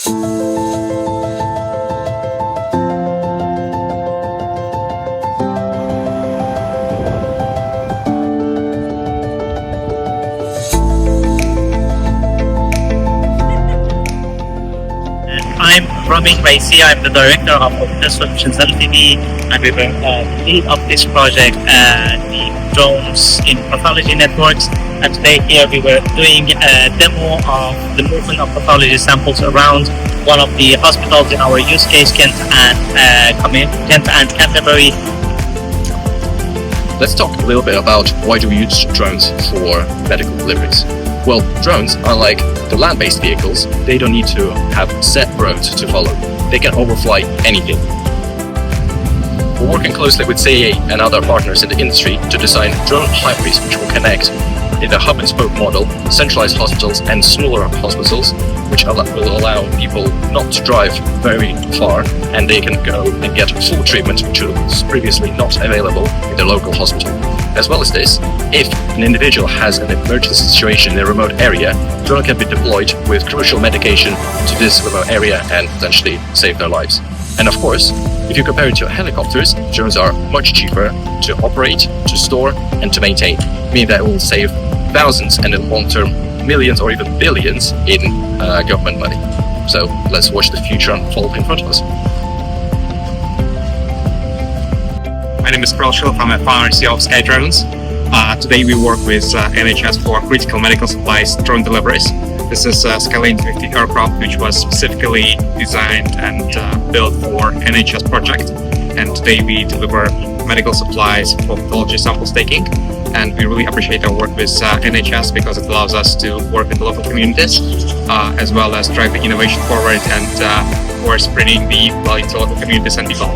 I'm Ramin Raisi. I'm the director of Opintels Solutions Ltd, and we were the lead of this project, the drones in Pathology NETworks. And today here we were doing a demo of the movement of pathology samples around one of the hospitals in our use case, Kent and Canterbury. Let's talk a little bit about why do we use drones for medical deliveries. Well, drones, unlike the land-based vehicles, they don't need to have set roads to follow. They can overfly anything. We're working closely with CAA and other partners in the industry to design drone hybrids which will connect in the hub and spoke model, centralized hospitals and smaller hospitals, which will allow people not to drive very far, and they can go and get full treatment which was previously not available in the local hospital. As well as this, if an individual has an emergency situation in a remote area, drone can be deployed with crucial medication to this remote area and potentially save their lives. And of course, if you compare it to helicopters, drones are much cheaper to operate, to store and to maintain, meaning that it will save thousands and in the long term millions or even billions in government money. So let's watch the future unfold in front of us. My name is Prolshil. I'm a founder and CEO of Sky Drones. Today we work with NHS for critical medical supplies drone deliveries. This is a Scalable 50 aircraft which was specifically designed and built for NHS project. And today we deliver medical supplies for pathology samples taking. And we really appreciate our work with NHS because it allows us to work with the local communities as well as drive the innovation forward and we're spreading the value to local communities and people.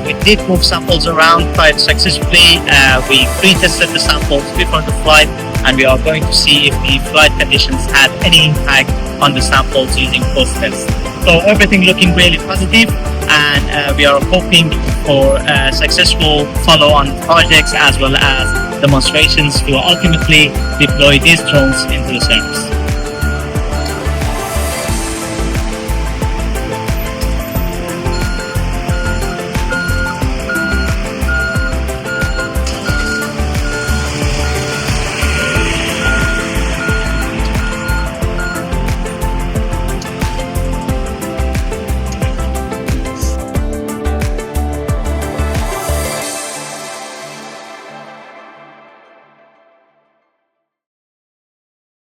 We did move samples around quite successfully. We pre-tested the samples before the flight, and we are going to see if the flight conditions had any impact on the samples using post-test. So everything looking really positive, and we are hoping for successful follow-on projects as well as demonstrations to ultimately deploy these drones into the service.